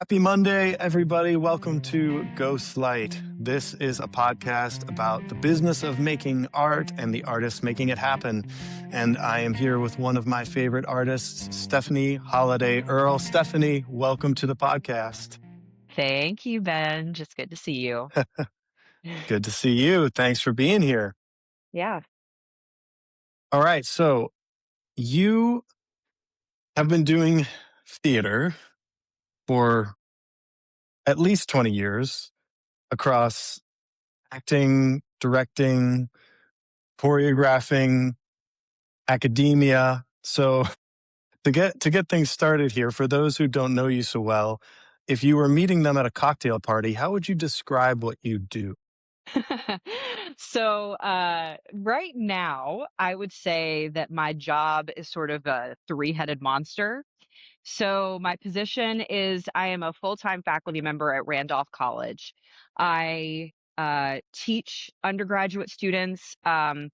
Happy Monday, everybody. Welcome to Ghost Light. This is a podcast about the business of making art and the artists making it happen. And I am here with one of my favorite artists, Stephanie Holladay. Earl, Stephanie, welcome to the podcast. Thank you, Ben. Just good to see you. Good to see you. Thanks for being here. Yeah. All right. So you have been doing theater for at least 20 years across acting, directing, choreographing, academia. So to get things started here, for those who don't know you so well, if you were meeting them at a cocktail party, how would you describe what you do? Right now, I would say that my job is sort of a three-headed monster. So my position is I am a full-time faculty member at Randolph College. I teach undergraduate students. I'm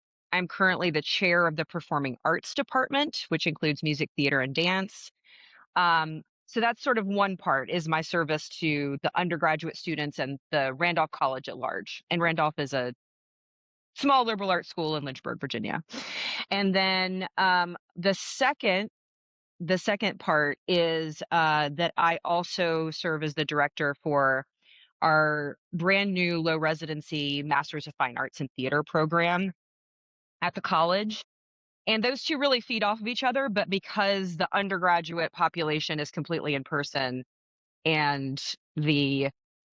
currently the chair of the Performing Arts Department, which includes music, theater, and dance. So that's sort of one part is my service to the undergraduate students and the Randolph College at large. And Randolph is a small liberal arts school in Lynchburg, Virginia. And then the second part is that I also serve as the director for our brand new low residency Masters of Fine Arts and Theater program at the college. And those two really feed off of each other, but because the undergraduate population is completely in person and the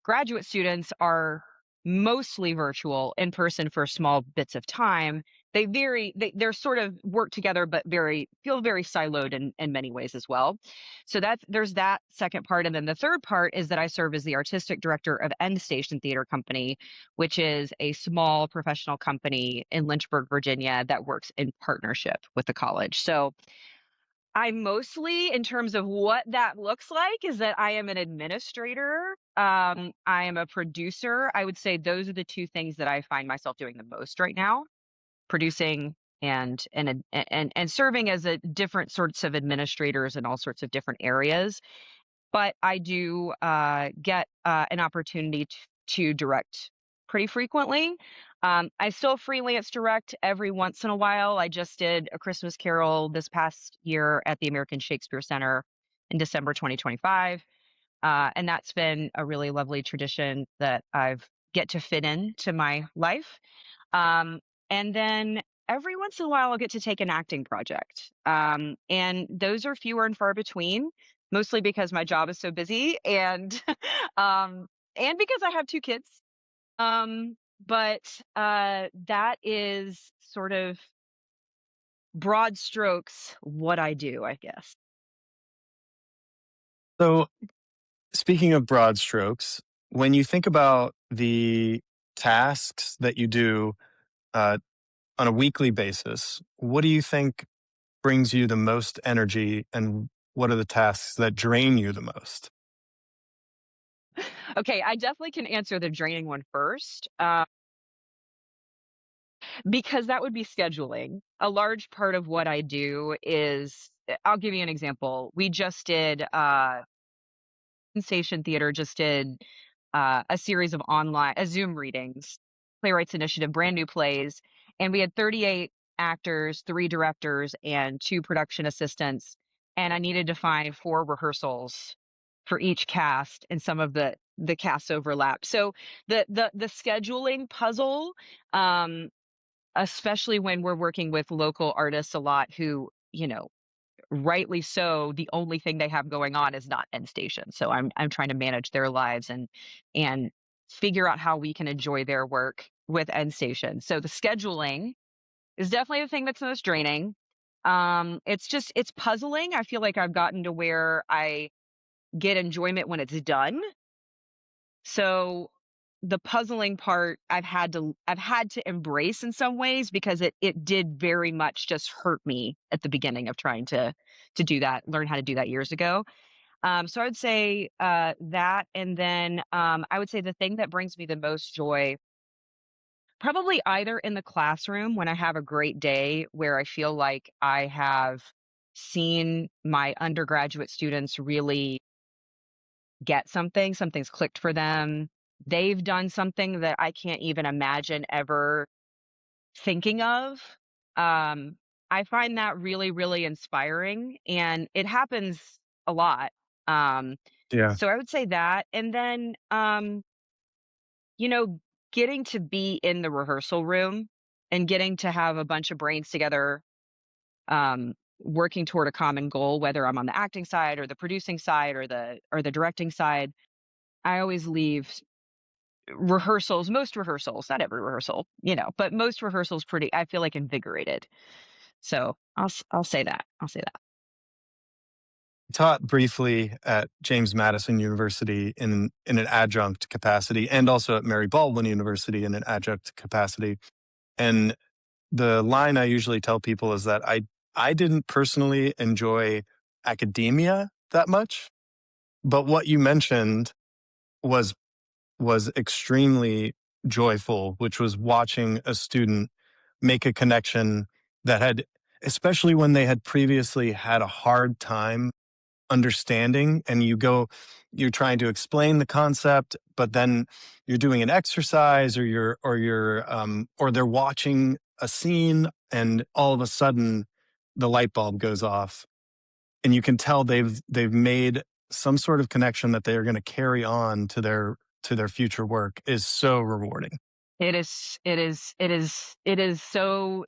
graduate students are mostly virtual in person for small bits of time, they're sort of work together but feel very siloed in many ways as well. So there's that second part, and then the third part is that I serve as the artistic director of End Station Theater Company, which is a small professional company in Lynchburg, Virginia that works in partnership with the college. So I mostly, in terms of what that looks like, is that I am an administrator. I am a producer. I would say those are the two things that I find myself doing the most right now: producing and serving as a different sorts of administrators in all sorts of different areas. But I do get an opportunity to direct pretty frequently. I still freelance direct every once in a while. I just did A Christmas Carol this past year at the American Shakespeare Center in December 2025. And that's been a really lovely tradition that I've get to fit into my life. Um, and then every once in a while, I'll get to take an acting project. And those are fewer and far between, mostly because my job is so busy um, and because I have two kids. But that is sort of broad strokes what I do, I guess. So, speaking of broad strokes, when you think about the tasks that you do uh, on a weekly basis, what do you think brings you the most energy, and what are the tasks that drain you the most? Okay, I definitely can answer the draining one first. Because that would be scheduling. A large part of what I do is I'll give you an example. We just did Station Theater just did a series of Zoom readings, Playwrights Initiative, brand new plays, and we had 38 actors, 3 directors, and 2 production assistants, and I needed to find 4 rehearsals for each cast, and some of the casts overlap. So the scheduling puzzle, um, especially when we're working with local artists a lot who, rightly so, the only thing they have going on is not End Station. So I'm trying to manage their lives and figure out how we can enjoy their work with End Station. So the scheduling is definitely the thing that's most draining. It's puzzling. I feel like I've gotten to where I get enjoyment when it's done. So the puzzling part I've had to embrace in some ways, because it did very much just hurt me at the beginning of trying to do that, learn how to do that years ago. So I would say that, and then I would say the thing that brings me the most joy, probably either in the classroom when I have a great day where I feel like I have seen my undergraduate students really get something, something's clicked for them. They've done something that I can't even imagine ever thinking of. Um, I find that really, really inspiring, and it happens a lot. Um, Yeah. so I would say that, and then you know, getting to be in the rehearsal room and getting to have a bunch of brains together, working toward a common goal, whether I'm on the acting side or the producing side or the directing side. I always leave rehearsals, most rehearsals, not every rehearsal, but most rehearsals pretty, I feel like, invigorated. So I'll say that. I'll say that. Taught briefly at James Madison University in an adjunct capacity, and also at Mary Baldwin University in an adjunct capacity. And the line I usually tell people is that I didn't personally enjoy academia that much, but what you mentioned was extremely joyful, which was watching a student make a connection that had, especially when they had previously had a hard time understanding, and you're trying to explain the concept, but then you're doing an exercise, or they're watching a scene, and all of a sudden the light bulb goes off, and you can tell they've made some sort of connection that they are going to carry on to their future work is so rewarding. It is it is so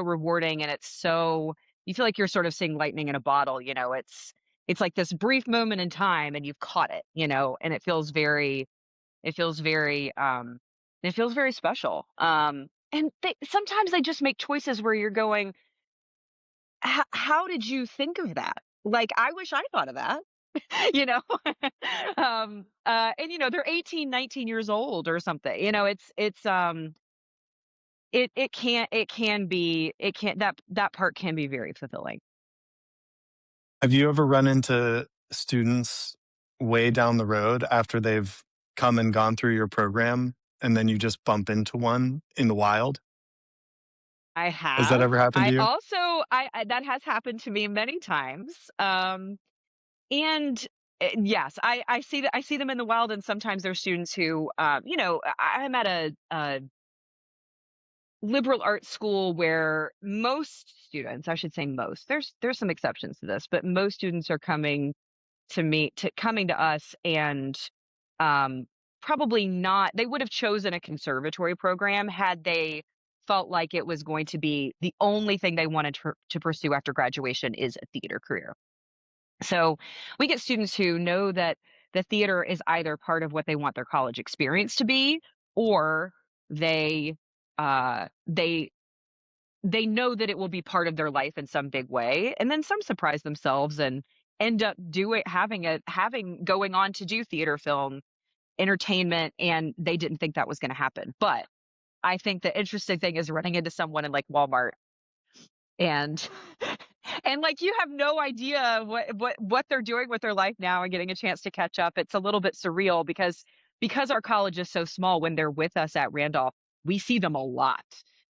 rewarding, and it's so, you feel like you're sort of seeing lightning in a bottle, it's like this brief moment in time and you've caught it, and it feels very it feels very special. And sometimes they just make choices where you're going, How did you think of that? Like, I wish I thought of that." you know and they're 18, 19 years old or something. That part can be very fulfilling. Have you ever run into students way down the road after they've come and gone through your program, and then you just bump into one in the wild? I Has that have. ever happened to I you? also I That has happened to me many times. And yes, I see them in the wild, and sometimes there's students who, I'm at a liberal arts school where most students, I should say most, there's some exceptions to this, but most students are coming to us, and um probably not, they would have chosen a conservatory program had they felt like it was going to be the only thing they wanted to pursue after graduation is a theater career. So we get students who know that the theater is either part of what they want their college experience to be, or they uh they they know that it will be part of their life in some big way, and then some surprise themselves and end up doing having going on to do theater, film, entertainment, and they didn't think that was going to happen. But I think the interesting thing is running into someone in like Walmart, and like, you have no idea what they're doing with their life now and getting a chance to catch up. It's a little bit surreal because our college is so small. When they're with us at Randolph, we see them a lot.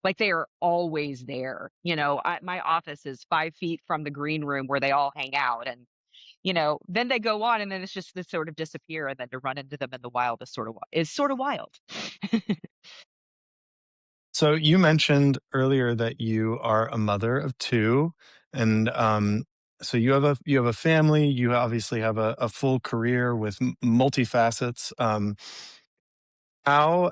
Like, they are always there. My office is 5 feet from the green room where they all hang out, and then they go on, and then it's just this sort of disappear, and then to run into them in the wild is sort of wild. So you mentioned earlier that you are a mother of two, and so you have a family. You obviously have a full career with multifacets. How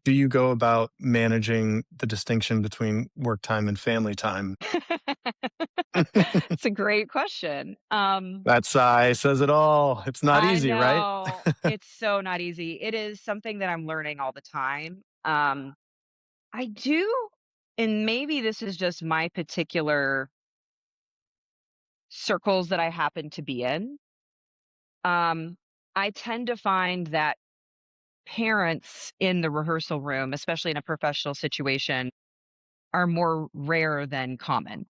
do you go about managing the distinction between work time and family time? It's a great question. That sigh says it all. It's not I easy, right? know. It's so not easy. It is something that I'm learning all the time. I do, and maybe this is just my particular circles that I happen to be in. Um, I tend to find that parents in the rehearsal room, especially in a professional situation, are more rare than common.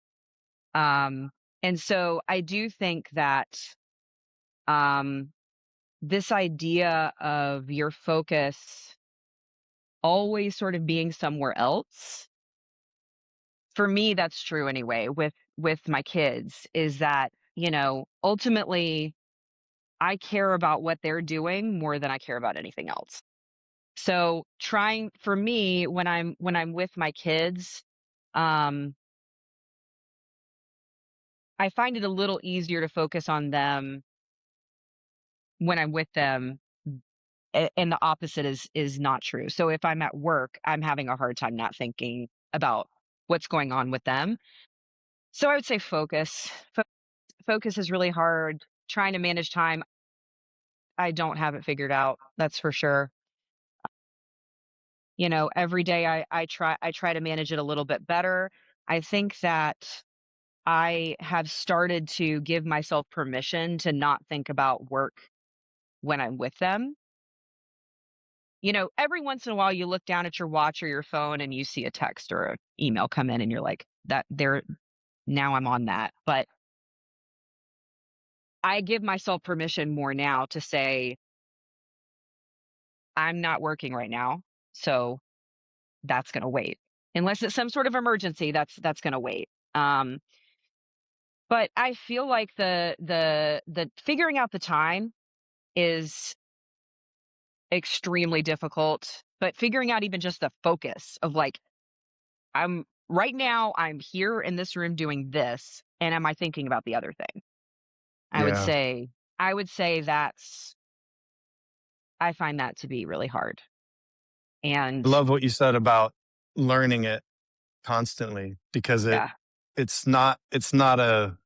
Um, and so I do think that um, this idea of your focus always sort of being somewhere else, for me, that's true anyway with my kids, is that, ultimately I care about what they're doing more than I care about anything else. So trying for me when I'm with my kids, um, I find it a little easier to focus on them when I'm with them, and the opposite is not true. So if I'm at work, I'm having a hard time not thinking about what's going on with them. So I would say focus. Focus is really hard. Trying to manage time, I don't have it figured out. That's for sure. You know, every day I try to manage it a little bit better. I think that I have started to give myself permission to not think about work when I'm with them. You know, every once in a while you look down at your watch or your phone and you see a text or an email come in and you're like, that there now I'm on that. But I give myself permission more now to say, I'm not working right now. So that's gonna wait. Unless it's some sort of emergency, that's gonna wait. But I feel like the figuring out the time is extremely difficult, but figuring out even just the focus of like, I'm right now, I'm here in this room doing this, and am I thinking about the other thing? I would Yeah. say I would say that's I find that to be really hard. I And love what you said about learning it constantly because yeah, it's not a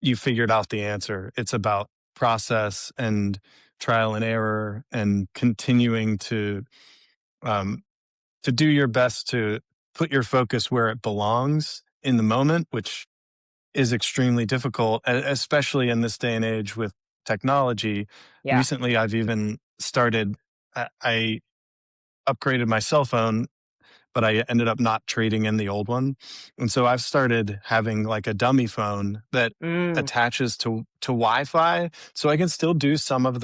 you figured out the answer. It's about process and trial and error and continuing um, to do your best to put your focus where it belongs in the moment, which is extremely difficult, especially in this day and age with technology. yeah. Recently, I've even started, I upgraded my cell phone, but I ended up not trading in the old one. And so I've started having like a dummy phone that Mm, attaches to Wi-Fi so I can still do some of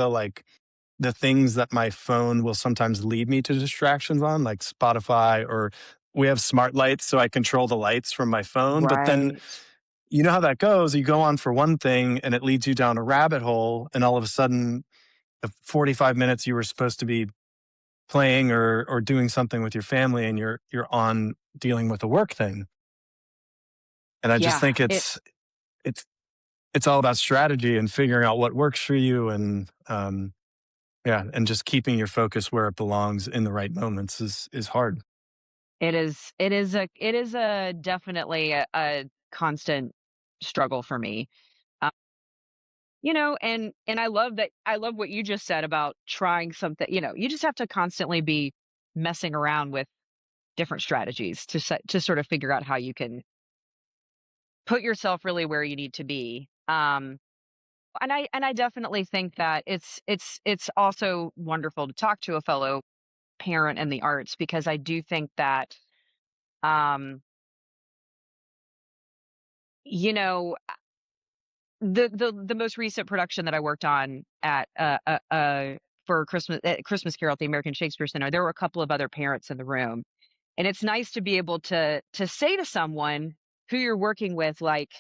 the things that my phone will sometimes lead me to distractions on, like Spotify, or we have smart lights so I control the lights from my phone. But then right. you know how that goes. You go on for one thing and it leads you down a rabbit hole, and all of a sudden the 45 minutes you were supposed to be playing or doing something with your family and you're on dealing with a work thing. And I just Yeah, think it's it's all about strategy and figuring out what works for you, and yeah, and just keeping your focus where it belongs in the right moments is hard. it is a definitely a constant struggle for me. Uh, you know, and I love what you just said about trying something, you know, you just have to constantly be messing around with different strategies to sort of figure out how you can put yourself really where you need to be. And I definitely think that it's also wonderful to talk to a fellow parent in the arts because I do think that um you know, the most recent production that I worked on at for Christmas at Christmas Carol at the American Shakespeare Center, there were a couple of other parents in the room, and it's nice to be able to say to someone who you're working with, like,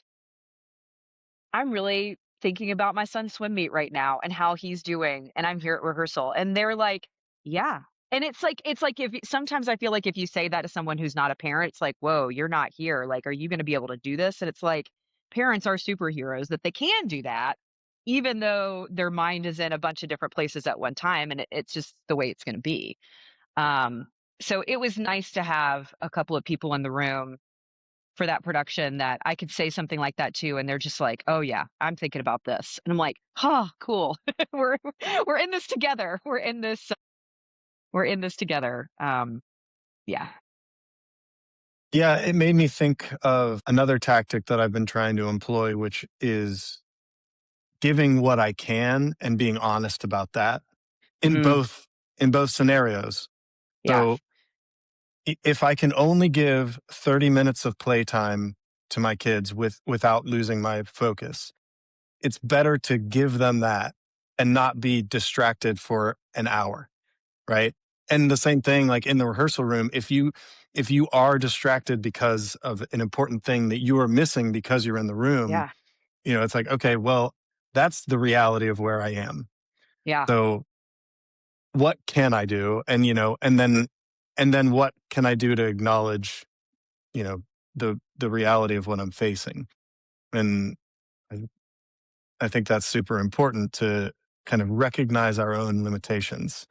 I'm really thinking about my son's swim meet right now and how he's doing, and I'm here at rehearsal. And they're like, yeah. And it's like if sometimes I feel like if you say that to someone who's not a parent, it's like, whoa, you're not here. Like, are you going to be able to do this? And it's like, parents are superheroes that they can do that, even though their mind is in a bunch of different places at one time. And it's just the way it's going to be. Um, so it was nice to have a couple of people in the room for that production that I could say something like that too, and they're just like, "Oh yeah, I'm thinking about this," and I'm like, "Huh, cool. we're we're in this together. We're in this together." Yeah. Yeah, it made me think of another tactic that I've been trying to employ, which is giving what I can and being honest about that in Mm, both scenarios. yeah. So if I can only give 30 minutes of playtime to my kids without losing my focus, it's better to give them that and not be distracted for an hour, right? And the same thing like in the rehearsal room, if you are distracted because of an important thing that you are missing because you're in the room, Yeah. it's like, okay, well, that's the reality of where I am. Yeah. So what can I do? And, and then what can I do to acknowledge, you know, the reality of what I'm facing? And I, I think that's super important to kind of recognize our own limitations,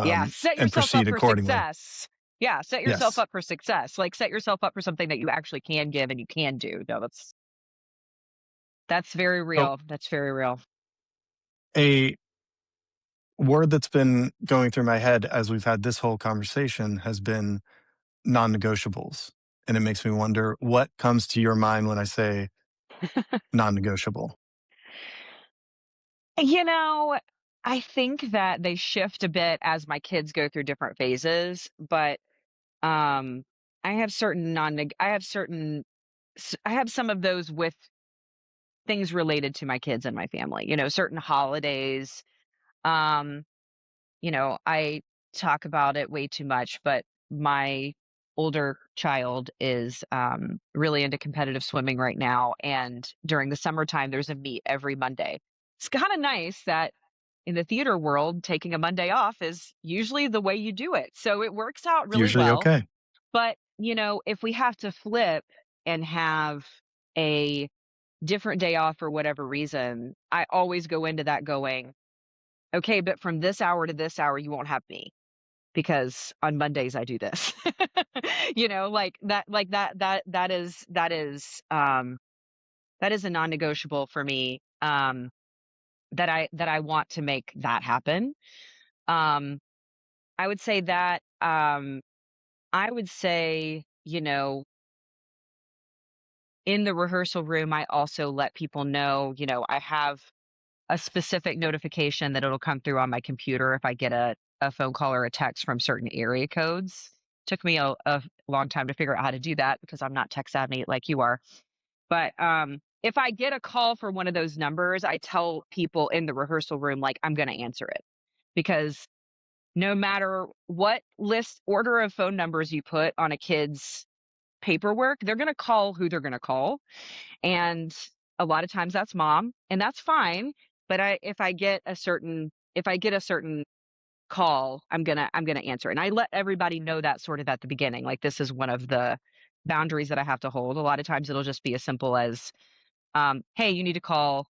Yeah, set and yourself proceed up for accordingly. success. Yeah, set yourself Yes. up for success. Like, set yourself up for something that you actually can give and you can do. No, that's very So real. That's very real. a word that's been going through my head as we've had this whole conversation has been non-negotiables. And it makes me wonder what comes to your mind when I say non-negotiable. You know, I think that they shift a bit as my kids go through different phases, but um I have certain non I have certain I have some of those with things related to my kids and my family. Certain holidays. Um I talk about it way too much, but my older child is really into competitive swimming right now. And during the summertime, there's a meet every Monday. It's kind of nice that in the theater world, taking a Monday off is usually the way you do it. So it works out It's really usually well. okay. But, if we have to flip and have a different day off for whatever reason, I always go into that going, okay, but from this hour to this hour, you won't have me because on Mondays I do this. That is a non-negotiable for me. That I want to make that happen. Um, I would say that I would say, in the rehearsal room, I also let people know, I have a specific notification that it'll come through on my computer if I get a phone call or a text from certain area codes. Took me a long time to figure out how to do that because I'm not tech savvy like you are. But if I get a call for one of those numbers, I tell people in the rehearsal room, like, I'm going to answer it because no matter what list order of phone numbers you put on a kid's paperwork, they're going to call who they're going to call. And a lot of times that's mom, and that's fine. But if I get a certain call, I'm gonna answer. And I let everybody know that sort of at the beginning. Like, this is one of the boundaries that I have to hold. A lot of times it'll just be as simple as, hey, you need to call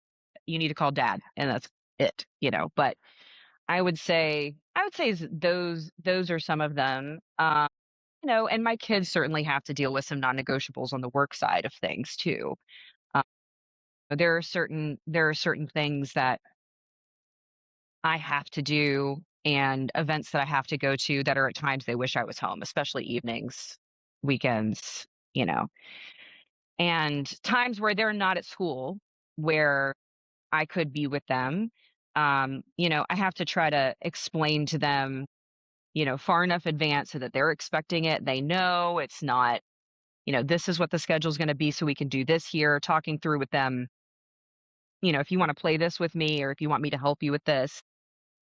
dad, and that's it. But I would say those are some of them. And my kids certainly have to deal with some non-negotiables on the work side of things too. Uh, there are certain things that I have to do and events that I have to go to that are at times they wish I was home, especially evenings, weekends, you know, and times where they're not at school where I could be with them. I have to try to explain to them, far enough advance so that they're expecting it. They know it's not, this is what the schedule is going to be so we can do this here, talking through with them. If you want to play this with me or if you want me to help you with this,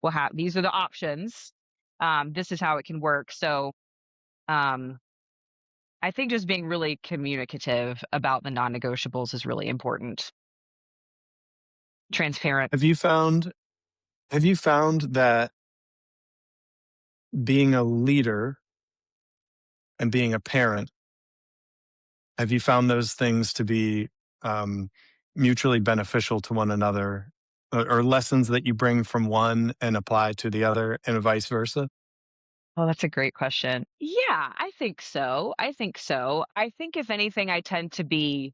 we'll have these are the options. This is how it can work. So um, I think just being really communicative about the non-negotiables is really important. Transparent. Have you found have you found that being a leader and being a parent, have you found those things to be um, mutually beneficial to one another, or lessons that you bring from one and apply to the other and vice versa? Oh, that's a great question. Yeah, I think so. I think if anything, I tend to be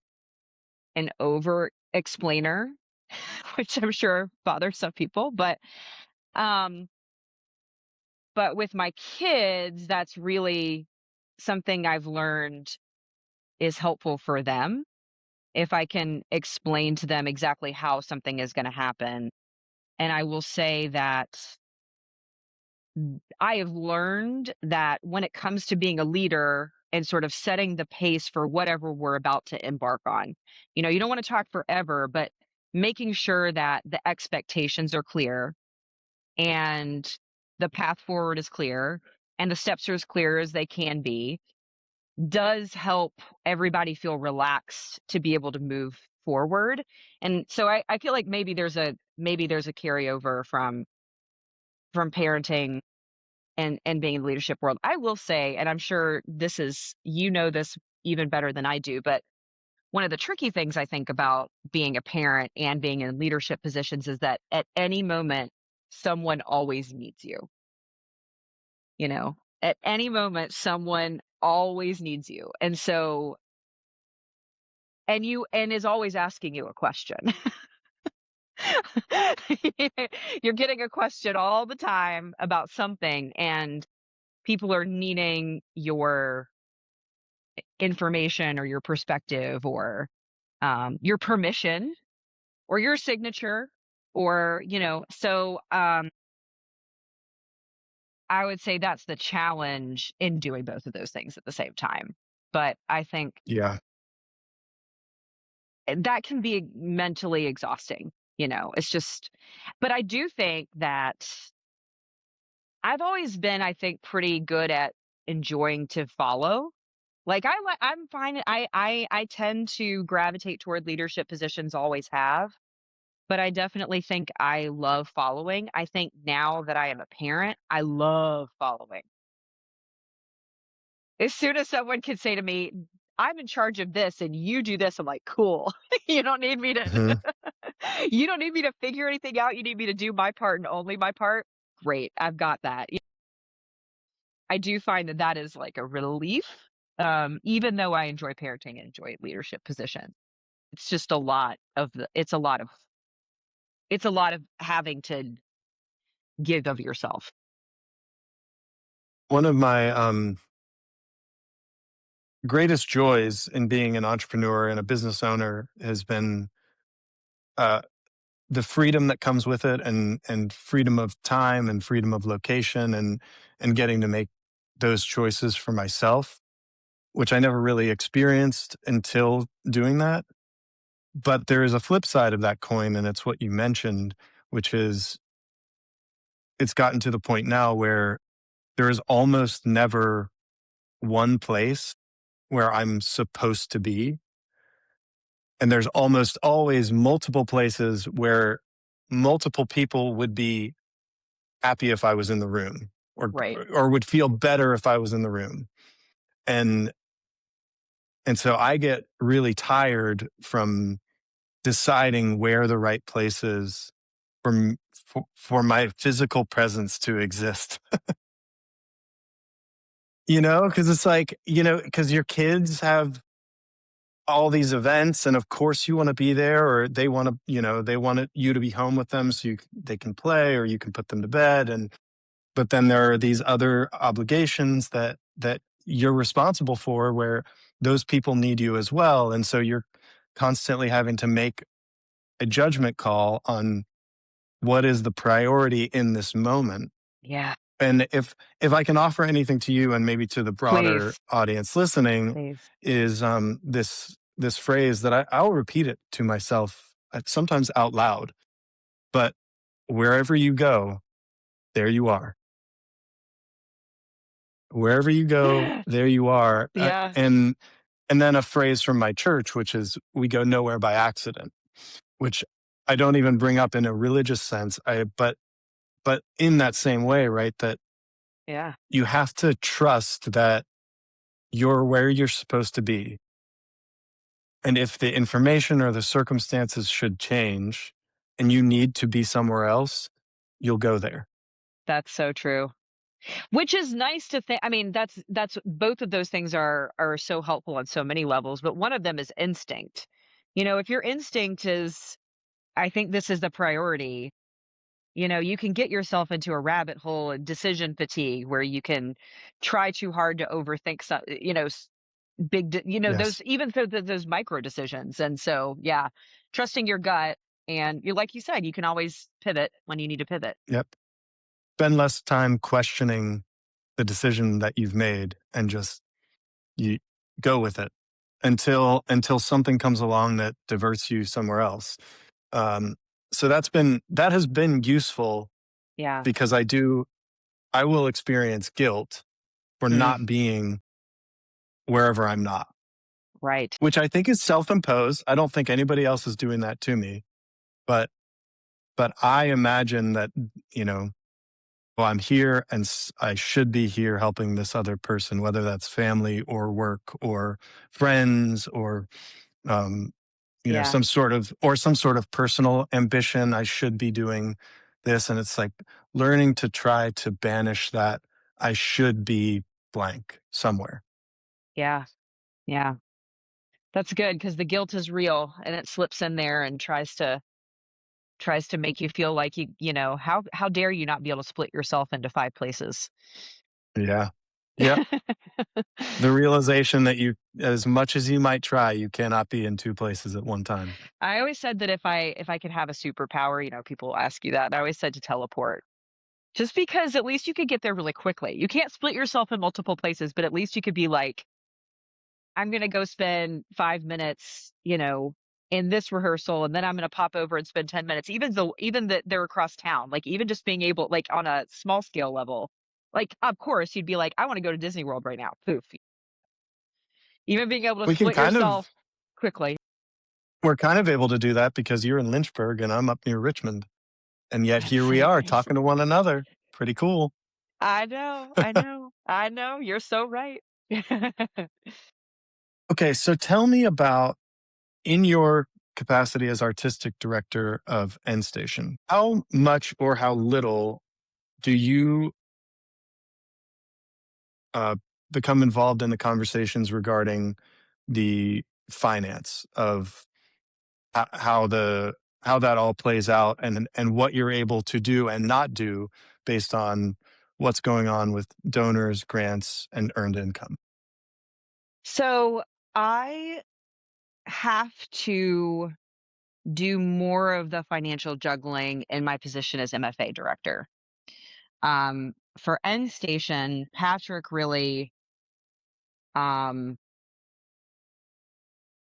an over explainer, which I'm sure bothers some people, um, but with my kids, that's really something I've learned is helpful for them. If I can explain to them exactly how something is going to happen. And I will say that I have learned that when it comes to being a leader and sort of setting the pace for whatever we're about to embark on, you don't want to talk forever, but making sure that the expectations are clear and the path forward is clear and the steps are as clear as they can be does help everybody feel relaxed to be able to move forward. And so I feel like maybe there's a carryover from parenting and being in the leadership world. I will say, and I'm sure this even better than I do, but one of the tricky things I think about being a parent and being in leadership positions is that at any moment, someone always needs you. You know, at any moment, someone always needs you. And so, and is always asking you a question. You're getting a question all the time about something, and people are needing your information or your perspective or your permission or your signature or I would say that's the challenge in doing both of those things at the same time. But I think Yeah. that can be mentally exhausting. It's just, but I do think that I've always been, I think, pretty good at enjoying to follow. Like I'm fine. I tend to gravitate toward leadership positions, always have. But I definitely think I love following. I think now that I am a parent, I love following. As soon as someone can say to me, "I'm in charge of this and you do this," I'm like, "Cool." You don't need me to Mhm. you don't need me to figure anything out. You need me to do my part and only my part. Great. I've got that. I do find that that is like a relief. Even though I enjoy parenting and enjoy leadership positions. It's just a lot of having to give of yourself. One of my greatest joys in being an entrepreneur and a business owner has been uh, the freedom that comes with it, and freedom of time and freedom of location, and getting to make those choices for myself, which I never really experienced until doing that. But there is a flip side of that coin, and it's what you mentioned, which is it's gotten to the point now where there is almost never one place where I'm supposed to be. And there's almost always multiple places where multiple people would be happy if I was in the room, Right. or would feel better if I was in the room. And and so I get really tired from deciding where the right place is for my physical presence to exist. Because it's like, because your kids have all these events, and of course you want to be there, or you to be home with them so they can play, or you can put them to bed. And but then there are these other obligations that you're responsible for, where those people need you as well, and so you're constantly having to make a judgment call on what is the priority in this moment. Yeah. And if I can offer anything to you, and maybe to the broader Please. audience listening, Please. is this phrase that I'll repeat it to myself, sometimes out loud, but wherever you go, there you are. Wherever you go, there you are. Yeah. And then a phrase from my church, which is, "We go nowhere by accident," which I don't even bring up in a religious sense. But in that same way, right? That Yeah. you have to trust that you're where you're supposed to be. And if the information or the circumstances should change and you need to be somewhere else, you'll go there. That's so true. Which is nice to think. I mean, that's both of those things are so helpful on so many levels, but one of them is instinct. If your instinct is, I think this is the priority, you can get yourself into a rabbit hole and decision fatigue where you can try too hard to overthink some, Yes. those, even for those micro decisions. And so, yeah, trusting your gut, and you, like you said, you can always pivot when you need to pivot. Yep. Spend less time questioning the decision that you've made, and just you go with it until something comes along that diverts you somewhere else. Um, so that has been useful, Yeah. because I will experience guilt for Mm, not being wherever I'm not. Right. which I think is self-imposed. I don't think anybody else is doing that to me, but I imagine that, you know, well, I'm here and I should be here helping this other person, whether that's family or work or friends or, um, you know, Yeah. some sort of personal ambition. I should be doing this. And it's like learning to try to banish that I should be blank somewhere. Yeah. Yeah. That's good because the guilt is real and it slips in there and tries to make you feel like you know, how dare you not be able to split yourself into 5 places. Yeah. Yep. The realization that you, as much as you might try, you cannot be in two places at one time. I always said that if I could have a superpower, you know, people ask you that, and I always said to teleport. Just because at least you could get there really quickly. You can't split yourself in multiple places, but at least you could be like, "I'm gonna go spend 5 minutes, you know, in this rehearsal, and then I'm gonna pop over and spend 10 minutes." Even that they're across town, like, even just being able like, on a small scale level, like, of course, you'd be like, "I wanna go to Disney World right now." Poof. Even being able to We can split kind of, yourself quickly. we're kind of able to do that because you're in Lynchburg and I'm up near Richmond. And yet here we are talking to one another. Pretty cool. I know, I know, I know, you're so right. Okay, so tell me about, in your capacity as artistic director of End Station, how much or how little do you uh, become involved in the conversations regarding the finance of how the how that all plays out and what you're able to do and not do based on what's going on with donors, grants, and earned income? So, I have to do more of the financial juggling in my position as MFA director. For End Station, Patrick really um,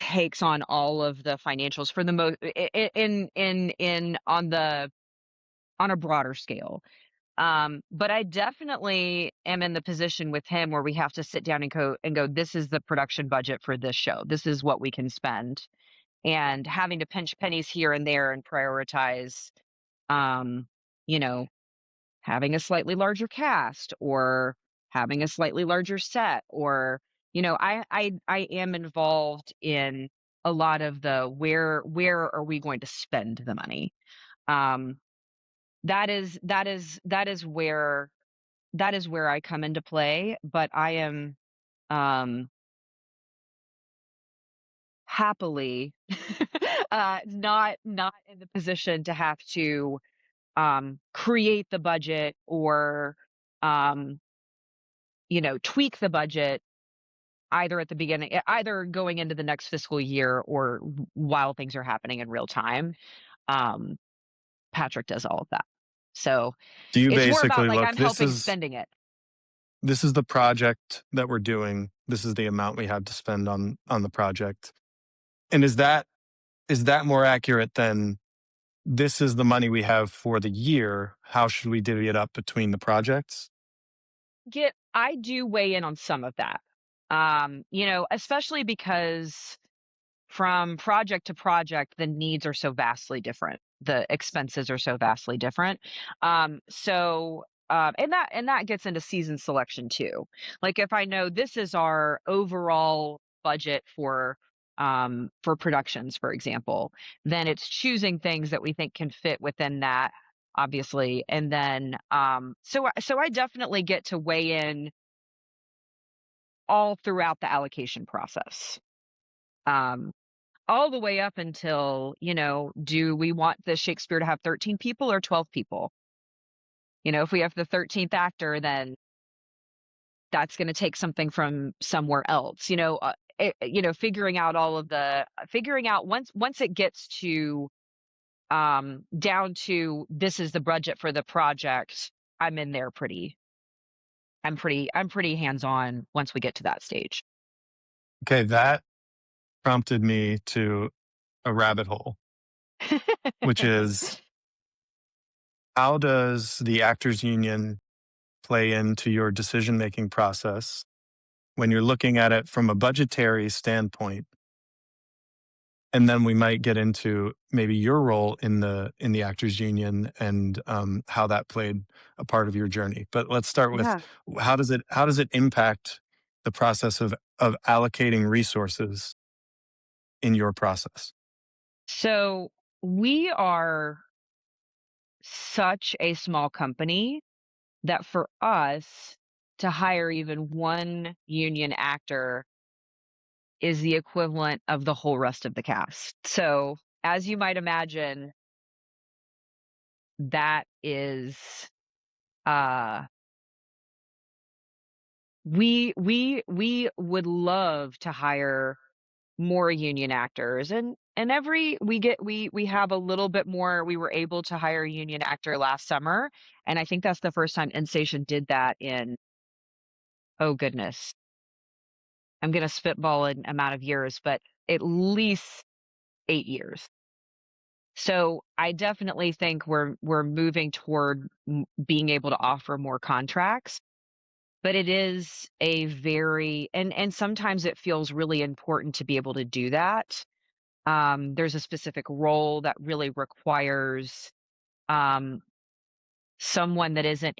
takes on all of the financials for the most in on a broader scale. But I definitely am in the position with him where we have to sit down and go, this is the production budget for this show. This is what we can spend. And having to pinch pennies here and there and prioritize, um, you know, having a slightly larger cast or having a slightly larger set or, you know, I am involved in a lot of the where are we going to spend the money? Um, that is where I come into play, but I am, um, happily, not in the position to have to, create the budget or, um, you know, tweak the budget either at the beginning either going into the next fiscal year or while things are happening in real time. Um, Patrick does all of that. So, Do you it's more about, basically like, look, I'm helping spending it. this is the project that we're doing. This is the amount we have to spend on the project. And is that more accurate than this is the money we have for the year? How should we divvy it up between the projects? Get I do weigh in on some of that. You know, especially because from project to project, the needs are so vastly different. The expenses are so vastly different. And that gets into season selection too. Like if I know this is our overall budget for productions, for example, then it's choosing things that we think can fit within that, obviously. And then so I definitely get to weigh in all throughout the allocation process. Um, all the way up until, you know, do we want the Shakespeare to have 13 people or 12 people? You know, if we have the 13th actor, then that's going to take something from somewhere else. You know, figuring out once it gets to down to this is the budget for the project, I'm in there I'm pretty hands-on once we get to that stage. Okay, that prompted me to a rabbit hole, which is how does the actors union play into your decision making process? when you're looking at it from a budgetary standpoint. And then we might get into maybe your role in the actors union and how that played a part of your journey. But let's start with Yeah. how does it impact the process of allocating resources in your process? So we are such a small company that for us to hire even one union actor is the equivalent of the whole rest of the cast. So, as you might imagine, that is uh we would love to hire more union actors, and every we have a little bit more. We were able to hire a union actor last summer, and I think that's the first time N Station did that in, oh goodness, I'm gonna spitball an amount of years, but at least 8 years. So I definitely think we're moving toward being able to offer more contracts, but it is a very and sometimes it feels really important to be able to do that. There's a specific role that really requires um, someone that isn't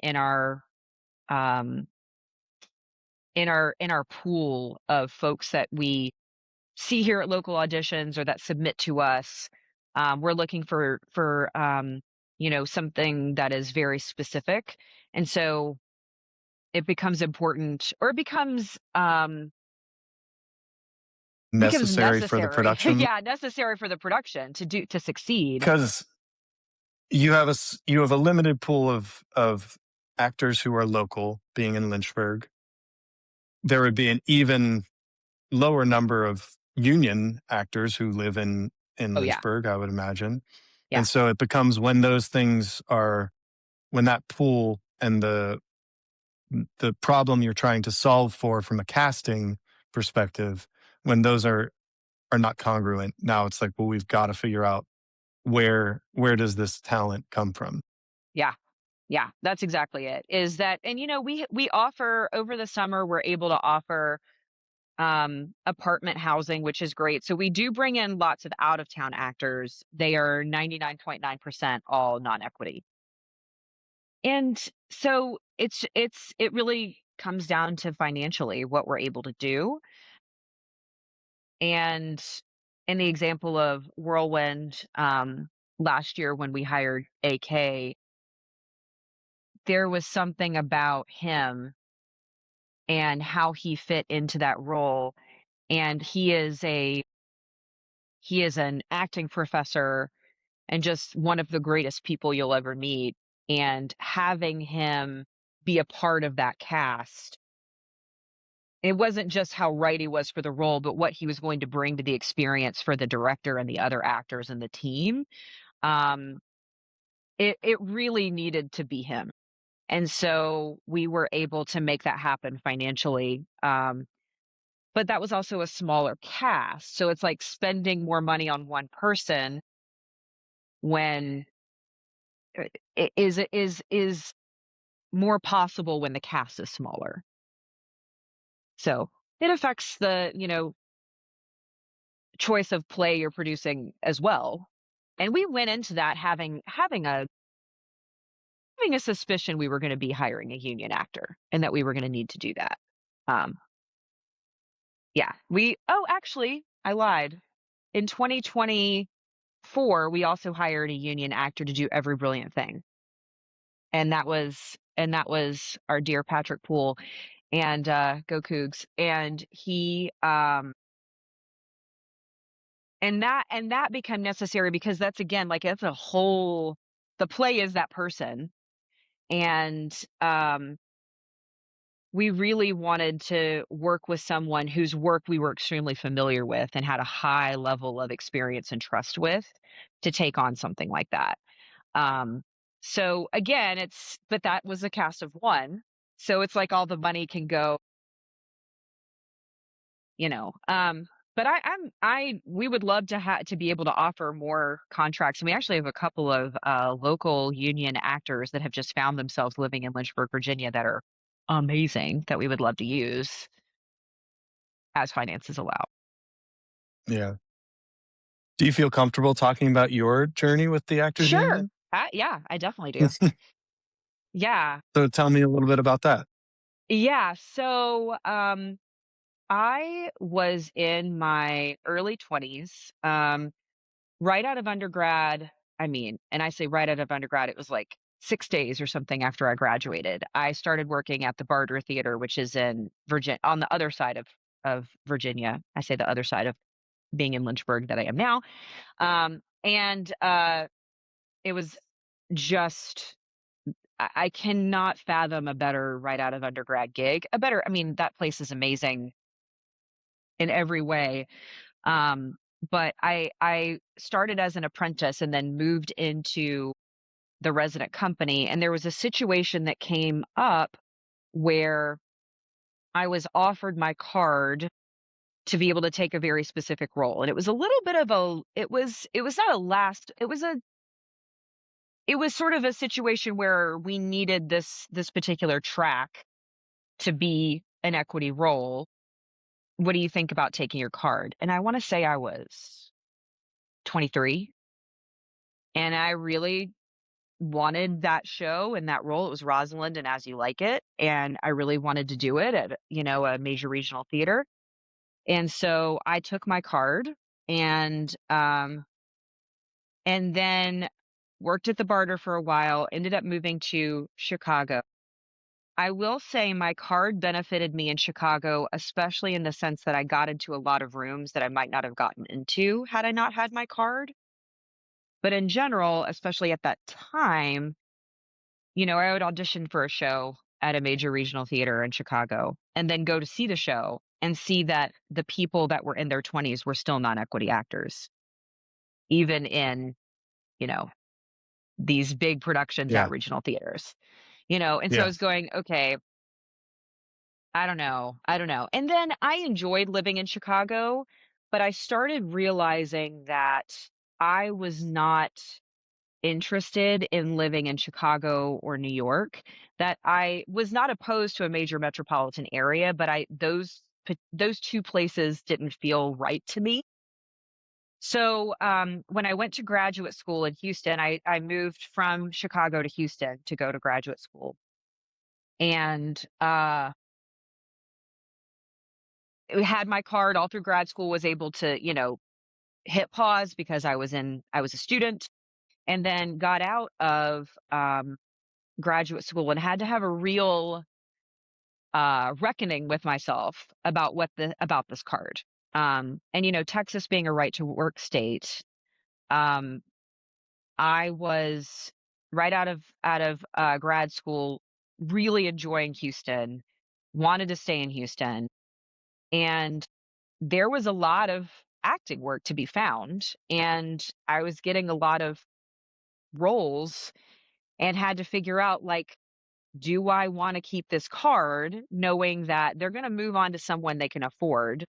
um, in our pool of folks that we see here at local auditions or that submit to us. We're looking for something that is very specific, and so it becomes important, or it becomes Necessary for the necessary. production? Yeah, necessary for the production to succeed. Because you have a limited pool of actors who are local, being in Lynchburg. There would be an even lower number of union actors who live in Oh yeah, Lynchburg, I would imagine. yeah, And so it becomes when those things are when that pool and the problem you're trying to solve for from a casting perspective, when those are not congruent, now it's like, well, we've got to figure out where does this talent come from? yeah. Yeah, that's exactly it. Is that, and we offer over the summer, we're able to offer apartment housing, which is great. So we do bring in lots of out of town actors. They are 99.9% all non-equity. And so it really comes down to financially what we're able to do. And in the example of Whirlwind, last year when we hired AK, there was something about him and how he fit into that role. And he is an acting professor and just one of the greatest people you'll ever meet. And having him be a part of that cast, it wasn't just how right he was for the role, but what he was going to bring to the experience for the director and the other actors and the team. Um, it really needed to be him. And so we were able to make that happen financially. But that was also a smaller cast, so it's like spending more money on one person when is more possible when the cast is smaller. So, it affects the, choice of play you're producing as well. And we went into that having a suspicion we were gonna be hiring a union actor and that we were gonna need to do that. Um, yeah, actually, I lied. In 2024, we also hired a union actor to do Every Brilliant Thing, and that was our dear Patrick Poole, and, go Cougs, and that became necessary because that's again, like, it's a whole the play is that person, and, we really wanted to work with someone whose work we were extremely familiar with and had a high level of experience and trust with to take on something like that. Um, so again, but that was a cast of one. So it's like all the money can go, you know. But we would love to be able to offer more contracts. And we actually have a couple of local union actors that have just found themselves living in Lynchburg, Virginia that are amazing that we would love to use. as finances allow. Yeah. Do you feel comfortable talking about your journey with the actors Sure. union? Yeah, I definitely do. Yeah. So tell me a little bit about that. Yeah. So, I was in my early 20s, right out of undergrad. I mean, and I say right out of undergrad, it was like 6 days or something after I graduated. I started working at the Barter Theater, which is in Virginia, on the other side of Virginia. I say the other side of being in Lynchburg that I am now. And it was just I cannot fathom a better right out of undergrad gig. A better, I mean, that place is amazing in every way. Um, but I started as an apprentice and then moved into the resident company, and there was a situation that came up where I was offered my card to be able to take a very specific role. And it was a little bit of a it was not a last it was sort of a situation where we needed this particular track to be an equity role. What do you think about taking your card? And I want to say I was 23, and I really wanted that show and that role. It was Rosalind and As You Like It, and I really wanted to do it at, a major regional theater. And so I took my card and and then worked at the Barter for a while, ended up moving to Chicago. I will say my card benefited me in Chicago, especially in the sense that I got into a lot of rooms that I might not have gotten into had I not had my card. But in general, especially at that time, I would audition for a show at a major regional theater in Chicago and then go to see the show and see that the people that were in their 20s were still non-equity actors, even in, you know, these big productions at Yeah. regional theaters. And so I Yeah. was going, okay, I don't know. I don't know. And then I enjoyed living in Chicago, but I started realizing that I was not interested in living in Chicago or New York, that I was not opposed to a major metropolitan area, but those two places didn't feel right to me. So when I went to graduate school in Houston, I moved from Chicago to Houston to go to graduate school, and had my card all through grad school. Was able to hit pause because I was a student, and then got out of graduate school and had to have a real reckoning with myself about about this card. And Texas being a right to work state, um, I was right out of grad school, really enjoying Houston, wanted to stay in Houston, and there was a lot of acting work to be found, and I was getting a lot of roles and had to figure out, like, do I want to keep this card knowing that they're going to move on to someone they can afford,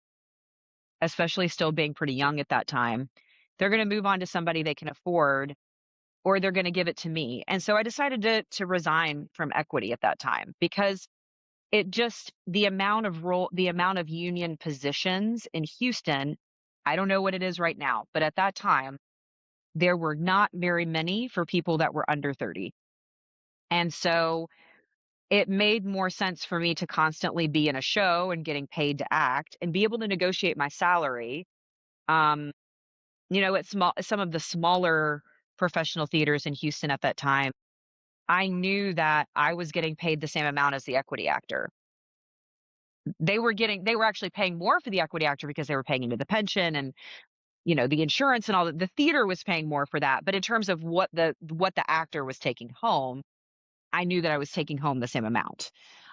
especially still being pretty young at that time. They're going to move on to somebody they can afford, or they're going to give it to me. And so I decided to resign from equity at that time because it just the amount of union positions in Houston, I don't know what it is right now, but at that time there were not very many for people that were under 30. And so it made more sense for me to constantly be in a show and getting paid to act and be able to negotiate my salary. Um, at some of the smaller professional theaters in Houston at that time, I knew that I was getting paid the same amount as the equity actor. They were actually paying more for the equity actor because they were paying into the pension and the insurance and all that. The theater was paying more for that, but in terms of what the actor was taking home, I knew that I was taking home the same amount.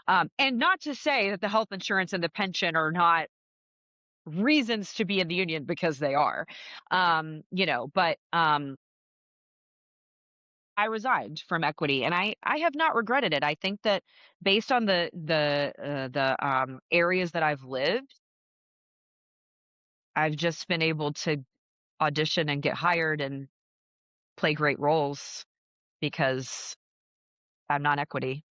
And not to say that the health insurance and the pension are not reasons to be in the union, because they are. But I resigned from equity, and I have not regretted it. I think that based on the areas that I've lived, I've just been able to audition and get hired and play great roles because I'm non-equity.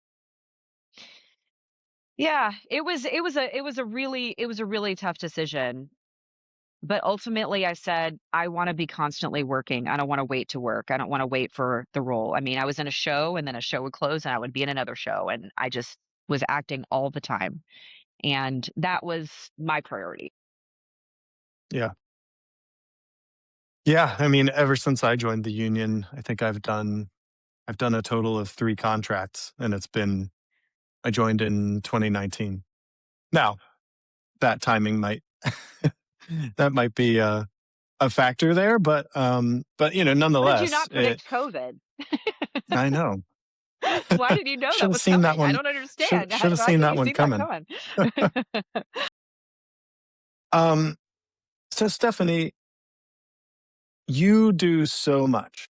Yeah, it was a really tough decision. But ultimately, I said, "I wanna be constantly working. I don't wanna wait to work. I don't wanna wait for the role." I mean, I was in a show, and then a show would close, and I would be in another show, and I just was acting all the time, and that was my priority. Yeah. Yeah, I mean, ever since I joined the union, I think I've done a total of 3 contracts, and it's been I joined in 2019. Now, that timing might that might be a factor there, but, you know, How did you nonetheless, not predict COVID? I know. Why did you know Should that have was seen that coming? I one don't understand. should have Why seen couldn't that you one see that coming. coming? Um, so Stephanie, you do so much.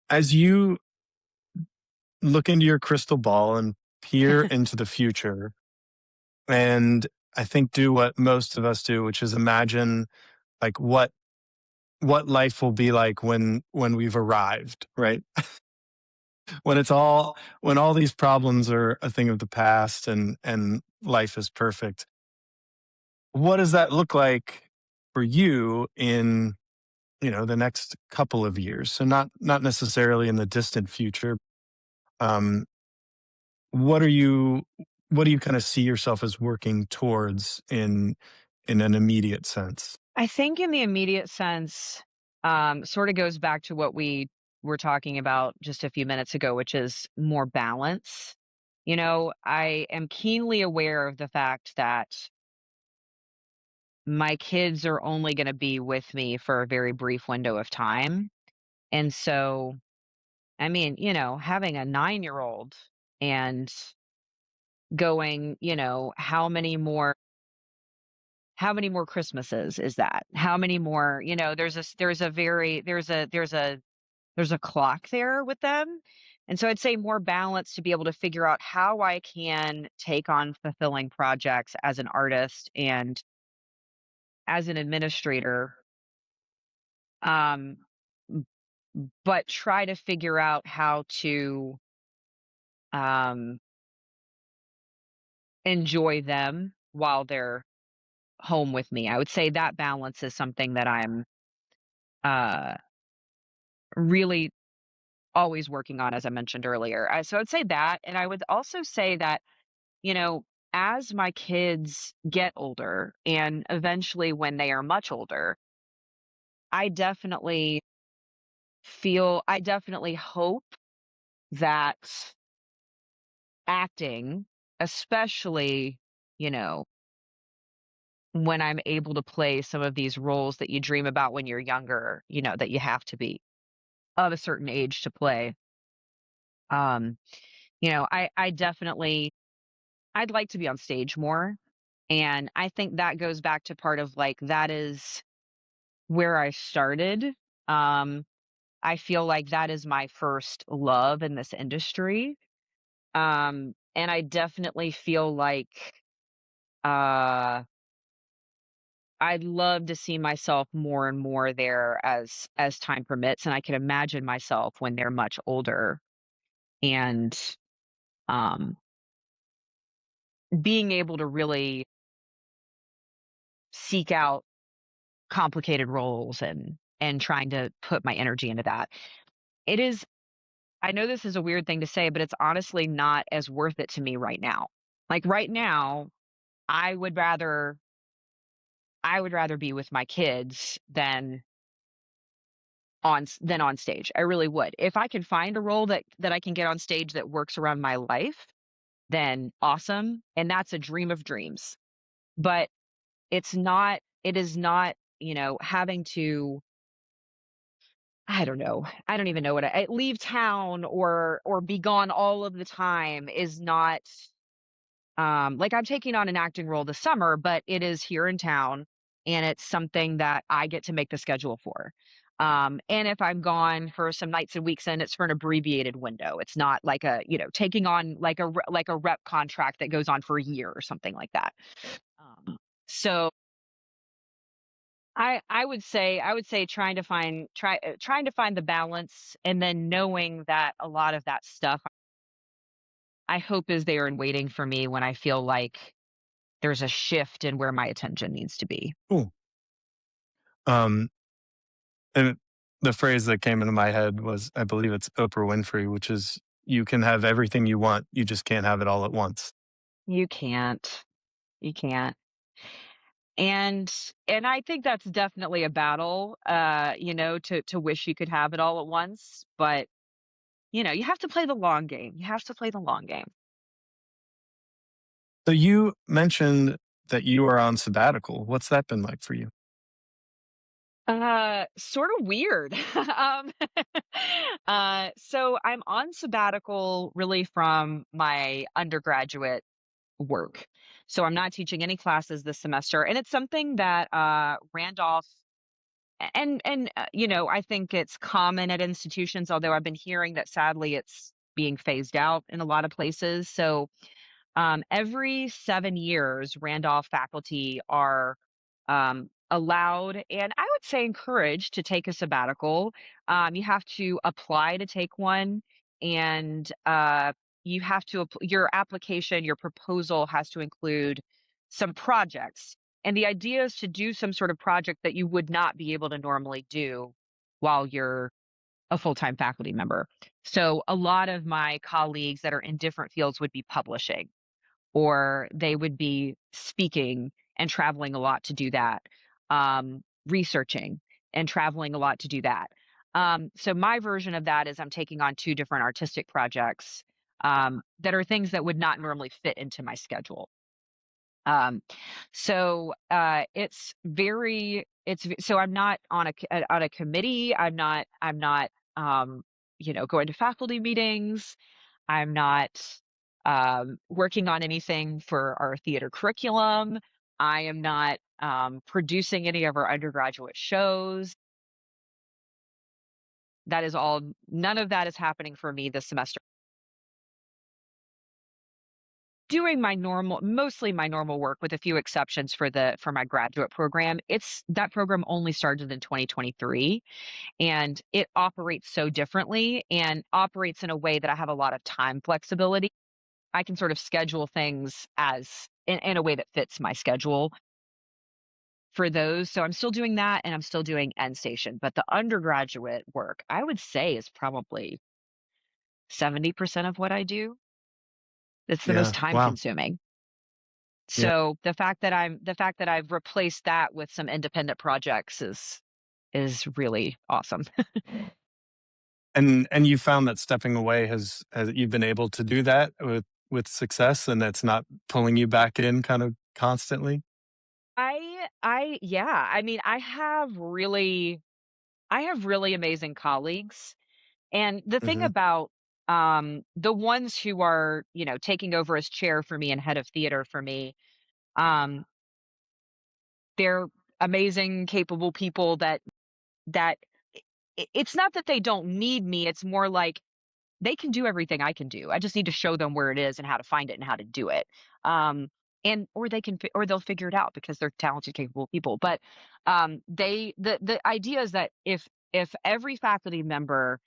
As you look into your crystal ball and peer into the future, and I think do what most of us do, which is imagine like what life will be like when we've arrived, right? When all these problems are a thing of the past and life is perfect. What does that look like for you in, you know, the next couple of years? So not necessarily in the distant future. Um, what are you what do you kind of see yourself as working towards in an immediate sense? I think in the immediate sense, sort of goes back to what we were talking about just a few minutes ago, which is more balance. You know, I am keenly aware of the fact that my kids are only going to be with me for a very brief window of time. And so, I mean, having a 9-year-old and going, how many more Christmases is that? How many more, there's a very there's a clock there with them. And so I'd say more balance to be able to figure out how I can take on fulfilling projects as an artist and as an administrator, um, m- but try to figure out how to um, enjoy them while they're home with me. I would say that balance is something that I'm uh, really always working on, as I mentioned earlier. So I'd say that. And I would also say that, you know, as my kids get older and eventually when they are much older, I definitely I definitely hope that acting, especially, you know, when I'm able to play some of these roles that you dream about when you're younger, that you have to be of a certain age to play. Um, I definitely I'd like to be on stage more. And I think that goes back to part of like that is where I started. Um, I feel like that is my first love in this industry. And I definitely feel like uh I'd love to see myself more and more there as time permits. And I can imagine myself when they're much older and um being able to really seek out complicated roles and trying to put my energy into that. It is I know this is a weird thing to say, but it's honestly not as worth it to me right now. Like right now, I would rather I would rather be with my kids than on stage. I really would. If I can find a role that I can get on stage that works around my life, then awesome, and that's a dream of dreams. But it is not, having to I don't know. I don't even know what I leave town or be gone all of the time is not like I'm taking on an acting role this summer, but it is here in town and it's something that I get to make the schedule for. And if I'm gone for some nights and weeks and it's for an abbreviated window. It's not like taking on like a rep contract that goes on for a year or something like that. So I would say trying to find the balance and then knowing that a lot of that stuff I hope is there and waiting for me when I feel like there's a shift in where my attention needs to be. Cool. Um, and the phrase that came into my head was, I believe it's Oprah Winfrey, which is, "You can have everything you want, you just can't have it all at once." You can't. You can't. And and I think that's definitely a battle, to wish you could have it all at once, but, you have to play the long game. You have to play the long game. So you mentioned that you are on sabbatical. What's that been like for you? Sort of weird. So I'm on sabbatical really from my undergraduate work. So I'm not teaching any classes this semester, and it's something that Randolph I think it's common at institutions, although I've been hearing that sadly it's being phased out in a lot of places. So every 7 years, Randolph faculty are allowed and I would say encouraged to take a sabbatical. You have to apply to take one, and you have to, your application, your proposal has to include some projects. And the idea is to do some sort of project that you would not be able to normally do while you're a full time faculty member. So a lot of my colleagues that are in different fields would be publishing, or they would be speaking and traveling a lot to do that, researching and traveling a lot to do that. So my version of that is I'm taking on two different artistic projects that are things that would not normally fit into my schedule. Um, so I'm not on on a committee. I'm not going to faculty meetings. I'm not working on anything for our theater curriculum. I am not producing any of our undergraduate shows. That is all, none of that is happening for me this semester. Doing mostly my normal work with a few exceptions for my graduate program. It's that program only started in 2023, and it operates so differently and operates in a way that I have a lot of time flexibility. I can sort of schedule things as in a way that fits my schedule for those. So I'm still doing that and I'm still doing End Station. But the undergraduate work, I would say, is probably 70% of what I do. It's the most Yeah. time Wow. consuming. Yeah. So the fact that I've replaced that with some independent projects is really awesome. And you found that stepping away has you've been able to do that with success, and that's not pulling you back in kind of constantly? Yeah, I mean, I have really amazing colleagues. And the thing Mhm. about the ones who are, taking over as chair for me and head of theater for me, um, they're amazing, capable people that it's not that they don't need me, it's more like they can do everything I can do. I just need to show them where it is and how to find it and how to do it. Um, and or or they'll figure it out because they're talented, capable people. But the idea is that if every faculty member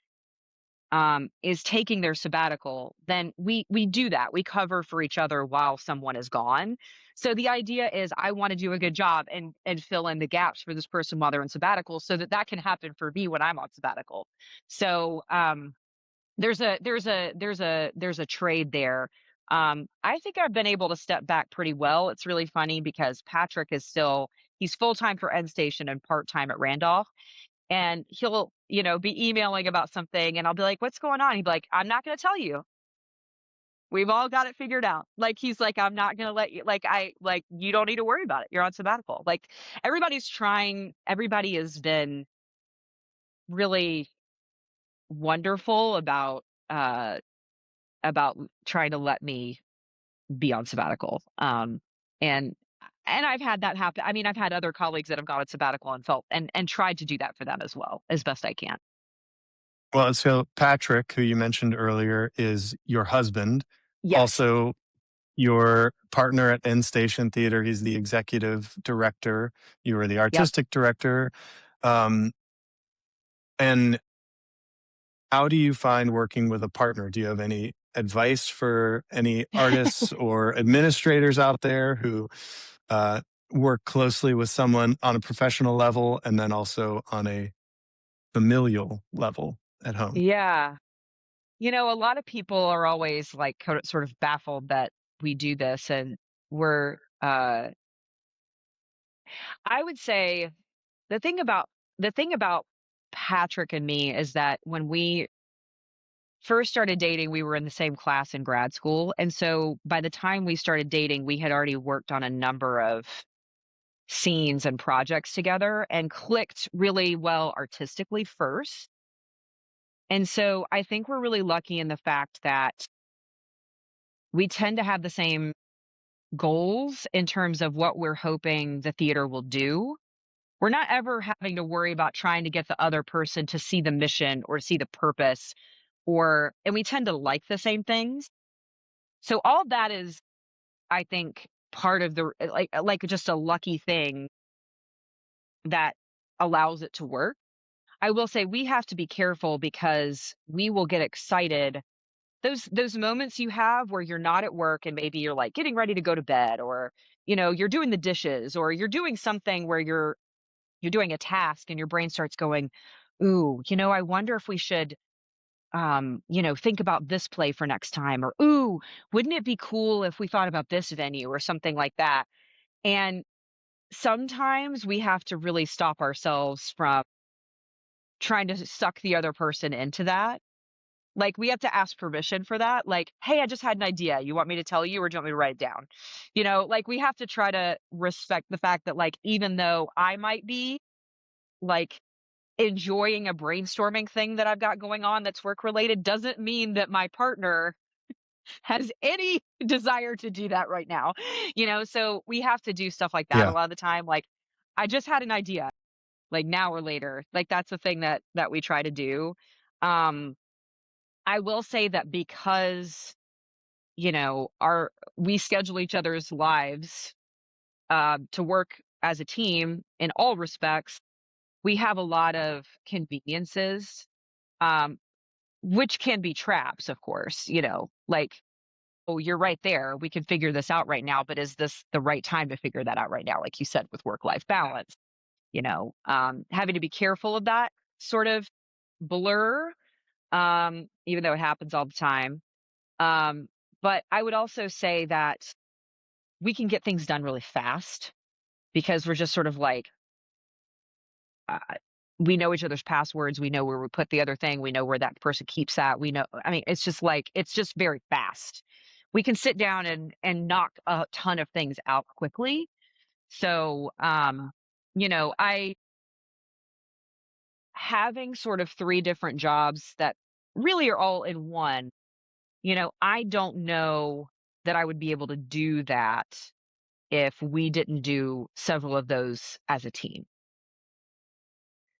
is taking their sabbatical, then we do that. We cover for each other while someone is gone. So the idea is I want to do a good job and fill in the gaps for this person while they're in sabbatical, so that that can happen for me when I'm on sabbatical. So there's a trade there. I think I've been able to step back pretty well. It's really funny because Patrick is still he's full time for End Station and part time at Randolph, and he'll be emailing about something, and I'll be like, "What's going on?" He'd be like, "I'm not going to tell you. We've all got it figured out." Like he's like, "I'm not going to let you. Like you don't need to worry about it. You're on sabbatical." Like everybody's trying. Everybody has been really wonderful about trying to let me be on sabbatical. And I've had that happen. I mean, I've had other colleagues that have gone on sabbatical and felt and tried to do that for them as well as best I can. Well, so Patrick, who you mentioned earlier, is your husband, Yes. also your partner at End Station Theater. He's the executive director. You are the Yep. artistic director. Um, and how do you find working with a partner? Do you have any advice for any artists or administrators out there who uh, work closely with someone on a professional level and then also on a familial level at home? Yeah. A lot of people are always like sort of baffled that we do this, and we're I would say the thing about the thing about Patrick and me is that when we first started dating, we were in the same class in grad school. And so by the time we started dating, we had already worked on a number of scenes and projects together and clicked really well artistically first. And so I think we're really lucky in the fact that we tend to have the same goals in terms of what we're hoping the theater will do. We're not ever having to worry about trying to get the other person to see the mission or see the purpose, and we tend to like the same things. So all that is, I think, part of the like just a lucky thing that allows it to work. I will say we have to be careful because we will get excited. Those moments you have where you're not at work and maybe you're like getting ready to go to bed, or you're doing the dishes, or you're doing something where you're doing a task and your brain starts going, "Ooh, I wonder if we should think about this play for next time," or "Ooh, wouldn't it be cool if we thought about this venue," or something like that. And sometimes we have to really stop ourselves from trying to suck the other person into that. Like, we have to ask permission for that. Like, "Hey, I just had an idea. You want me to tell you, or do you want me to write it down?" Like, we have to try to respect the fact that, like, even though I might be, like, enjoying a brainstorming thing that I've got going on that's work related, doesn't mean that my partner has any desire to do that right now. So we have to do stuff like that a Yeah. lot of the time. Like, I just had an idea, like now or later. Like, that's the thing that we try to do. Um, I will say that because, our we schedule each other's lives to work as a team in all respects, we have a lot of conveniences, um, which can be traps, of course, like, "Oh, you're right there. We can figure this out right now, but is this the right time to figure that out right now?" Like you said, with work-life balance, having to be careful of that sort of blur, even though it happens all the time. Um, but I would also say that we can get things done really fast because we're just sort of like, uh, we know each other's passwords. We know where we put the other thing. We know where that person keeps that. I mean, it's just like, it's just very fast. We can sit down and knock a ton of things out quickly. So, I having sort of three different jobs that really are all in one, I don't know that I would be able to do that if we didn't do several of those as a team.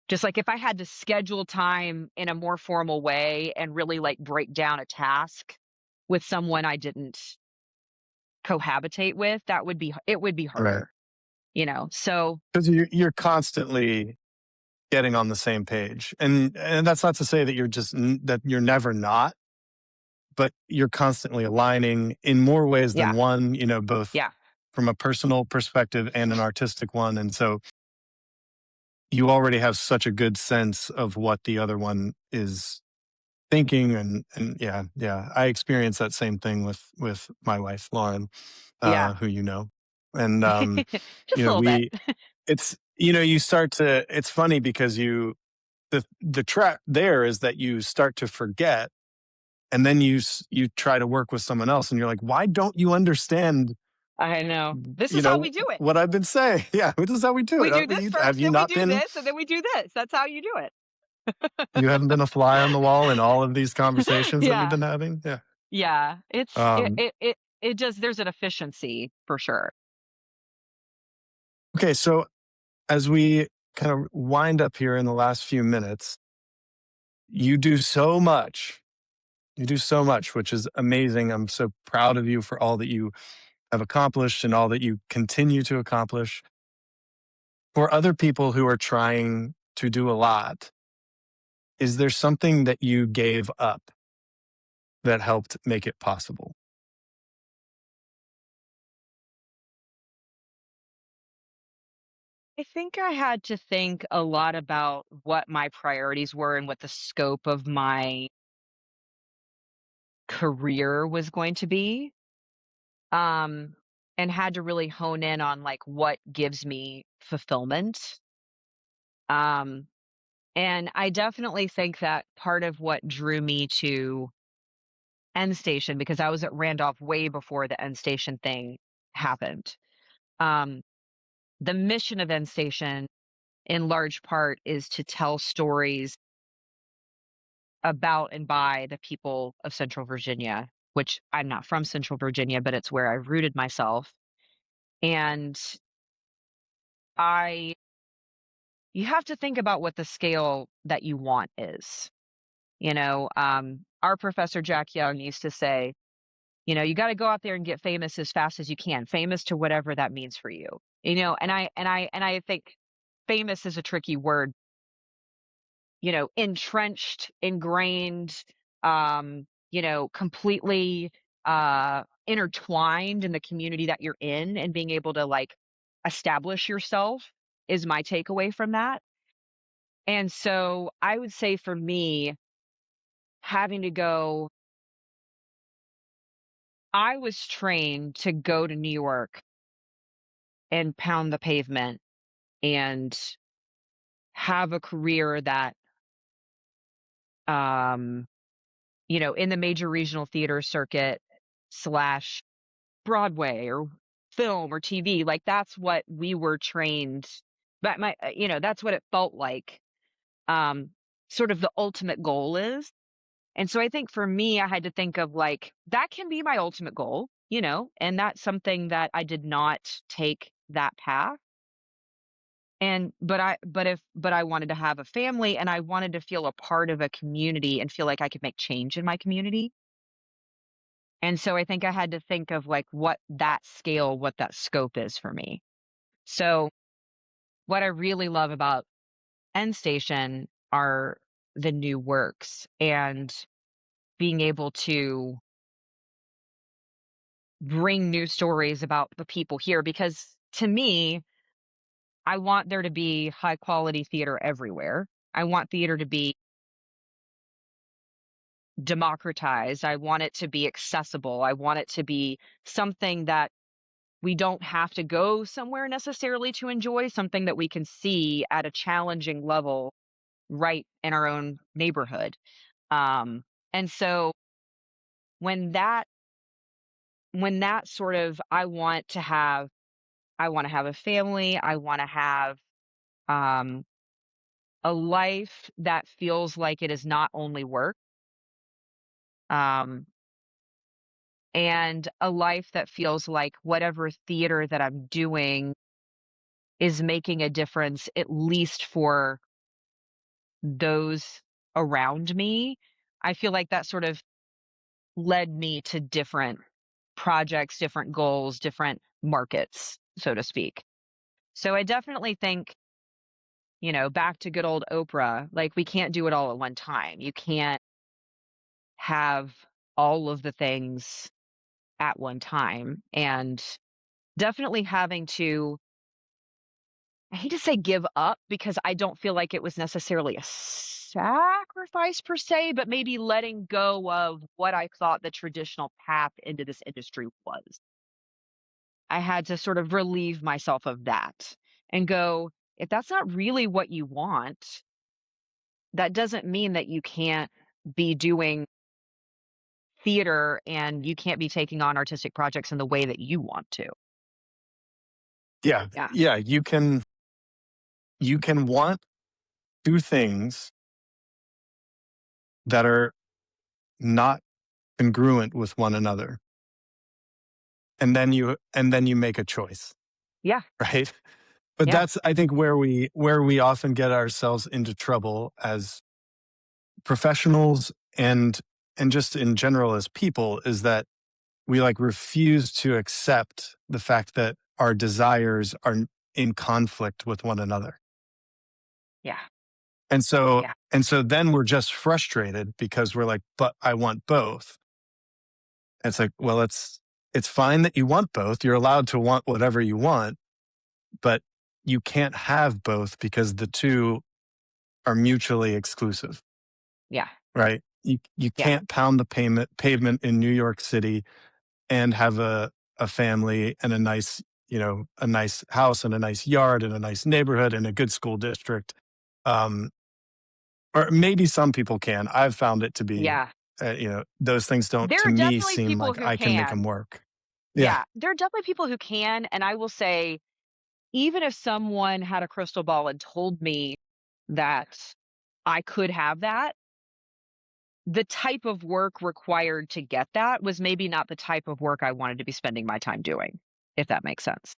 Just like if I had to schedule time in a more formal way and really like break down a task with someone I didn't cohabitate with, it would be Right. harder, So Because you're constantly getting on the same page, and that's not to say that that you're never not, but you're constantly aligning in more ways than yeah, one. Both yeah, from a personal perspective and an artistic one, and so you already have such a good sense of what the other one is thinking, and yeah, I experienced that same thing with my wife Lauren, yeah. who and Just a little bit. we it's you start to it's funny because the trap there is that you start to forget, and then you try to work with someone else and you're like, why don't you understand I know. This is how we do it. what I've been saying? Yeah, this is how we do We it. do this Have first, you then we not do been this, and then we do this. That's how you do it. you haven't been a fly on the wall in all of these conversations that we've Yeah. been having? Yeah. Yeah. um It just there's an efficiency for sure. okay, so as we kind of wind up here in the last few minutes, you do so much. You do so much, which is amazing. I'm so proud of you for all that you have accomplished and all that you continue to accomplish. For other people who are trying to do a lot, is there something that you gave up that helped make it possible? I think I had to think a lot about what my priorities were and what the scope of my career was going to be. Um, and had to really hone in on like what gives me fulfillment. Um, and I definitely think that part of what drew me to End Station, because I was at Randolph way before the End Station thing happened. Um, the mission of End Station, in large part, is to tell stories about and by the people of Central Virginia, which I'm not from Central Virginia, but it's where I rooted myself. And I you have to think about what the scale that you want is. Our professor Jack Young used to say, you got to go out there and get famous as fast as you can, famous to whatever that means for you. And I think famous is a tricky word, entrenched, ingrained, completely intertwined in the community that you're in and being able to like establish yourself is my takeaway from that. And so I would say for me, having to go, I was trained to go to New York and pound the pavement and have a career that, um, in the major regional theater circuit slash Broadway or film or TV, like that's what we were trained. But that's what it felt like. Um, Sort of the ultimate goal is. And so I think for me, I had to think of like, that can be my ultimate goal, and that's something that I did not take that path. But I wanted to have a family and I wanted to feel a part of a community and feel like I could make change in my community. And so I think I had to think of like what that scale, what that scope is for me. So what I really love about End Station are the new works and being able to bring new stories about the people here because to me, I want there to be high quality theater everywhere. I want theater to be democratized. I want it to be accessible. I want it to be something that we don't have to go somewhere necessarily to enjoy, something that we can see at a challenging level right in our own neighborhood. Um, and so when that when that sort of I want to have a family, I want to have um a life that feels like it is not only work, um, and a life that feels like whatever theater that I'm doing is making a difference, at least for those around me. I feel like that sort of led me to different projects, different goals, different markets, so to speak. So I definitely think, back to good old Oprah, like we can't do it all at one time. You can't have all of the things at one time. And definitely having to, I hate to say give up because I don't feel like it was necessarily a sacrifice per se, but maybe letting go of what I thought the traditional path into this industry was. I had to sort of relieve myself of that and go, if that's not really what you want, that doesn't mean that you can't be doing theater and you can't be taking on artistic projects in the way that you want to. Yeah. Yeah. Yeah. You can want two things that are not congruent with one another. And then you make a choice, Yeah. right? But Yeah. that's, I think, where we often get ourselves into trouble as professionals and just in general as people is that we like refuse to accept the fact that our desires are in conflict with one another. Yeah. And so Yeah. and so then we're just frustrated because we're like, but I want both. It's like, well, it's fine that you want both. You're allowed to want whatever you want, but you can't have both because the two are mutually exclusive, Yeah. right? You Yeah. can't pound the pavement in New York City and have a family and a nice, a nice house and a nice yard and a nice neighborhood and a good school district. Um, or maybe some people can. I've found it to be, Yeah. those things don't There to are me definitely seem people like who I can make them can. work. Yeah. Yeah. There are definitely people who can. And I will say, even if someone had a crystal ball and told me that I could have that, the type of work required to get that was maybe not the type of work I wanted to be spending my time doing, if that makes sense.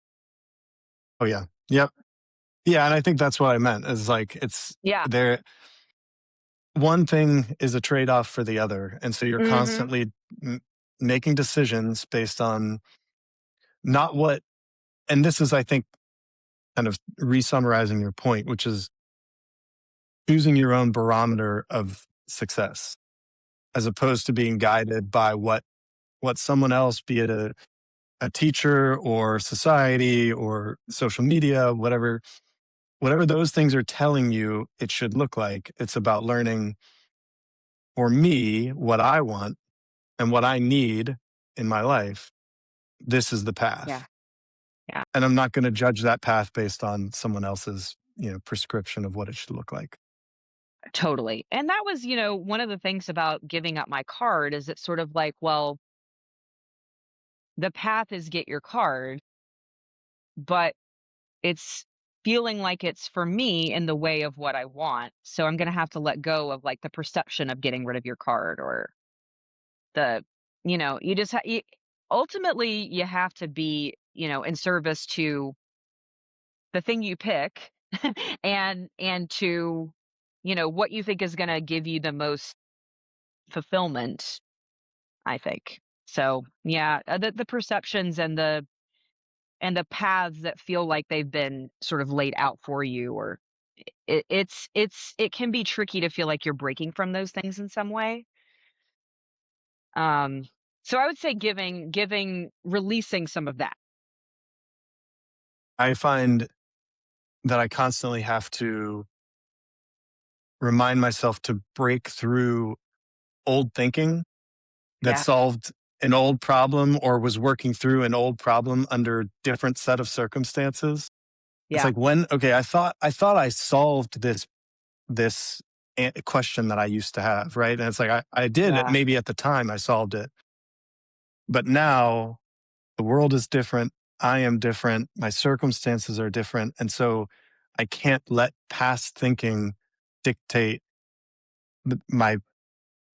Oh yeah. Yep. Yeah, and I think that's what I meant is like it's Yeah. there one thing is a trade-off for the other. And so you're Mhm. constantly making decisions based on not what and this is I think kind of re-summarizing your point, which is choosing your own barometer of success as opposed to being guided by what someone else, be it a teacher or society or social media, whatever those things are telling you it should look like. It's about learning for me what I want and what I need in my life. This is the Yeah. path. Yeah. And I'm not going to judge that path based on someone else's, prescription of what it should look like. Totally. And that was, one of the things about giving up my card is it's sort of like, well, the path is get your card, but it's feeling like it's for me in the way of what I want. So I'm going to have to let go of like the perception of getting rid of your card or the, you just ultimately you have to be, in service to the thing you pick and to, what you think is going to give you the most fulfillment, I think. So, yeah, the perceptions and the paths that feel like they've been sort of laid out for you or it can be tricky to feel like you're breaking from those things in some way. Um, so I would say giving releasing some of that. I find that I constantly have to remind myself to break through old thinking that Yeah. solved an old problem or was working through an old problem under different set of circumstances. It's Yeah. like okay, I thought I solved this question that I used to have, right? And it's like I did it Yeah. maybe at the time I solved it, but now the world is different. I am different. My circumstances are different, and so I can't let past thinking dictate my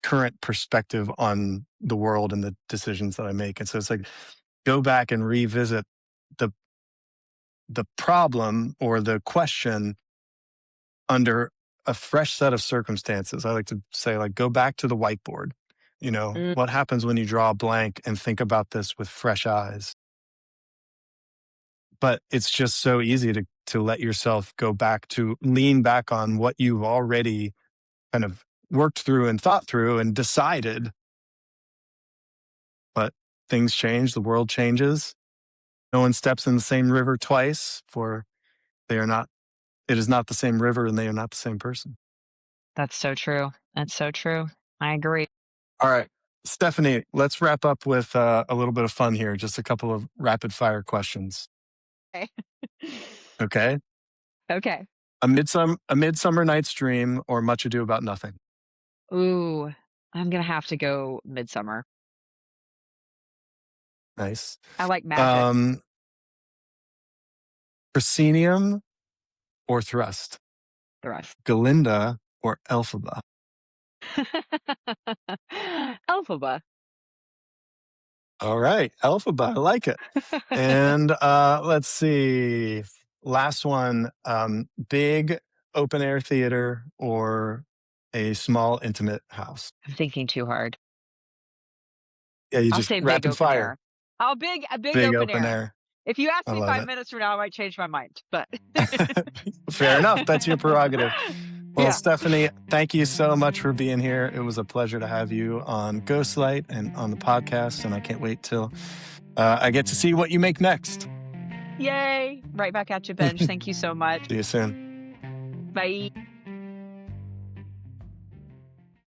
current perspective on the world and the decisions that I make. And so it's like go back and revisit the the problem or the question under a fresh set of circumstances. I like to say like go back to the whiteboard. Mm, What happens when you draw a blank and think about this with fresh eyes? But it's just so easy to let yourself go back to lean back on what you've already kind of worked through and thought through and decided, but things change, the world changes. No one steps in the same river twice, for they are not it is not the same river and they are not the same person. that's so true. That's so true. I agree. All right. Stephanie, let's wrap up with a little bit of fun here. Just a couple of rapid fire questions. Okay. Okay. Okay. A Midsummer Night's Dream or Much Ado About Nothing. Ooh, I'm gonna have to go Midsummer. Nice. I like magic. Um, Proscenium or Thrust. The rest. Galinda or Elphaba. Alphaba. All right. Elphaba. I like it. And let's see. Last one. Big open air theater or a small intimate house. I'm thinking too hard. Yeah, you I'll just say big rapid open fire. air. Oh, big Big open open air. air. If you ask I me love 5 it. minutes from now, I might change my mind, but Fair enough. That's your prerogative. Well, Yeah. Stephanie, thank you so much for being here. It was a pleasure to have you on Ghostlight and on the podcast, and I can't wait till I get to see what you make next. Yay. Right back at you, Benj. Thank you so much. See you soon. Bye.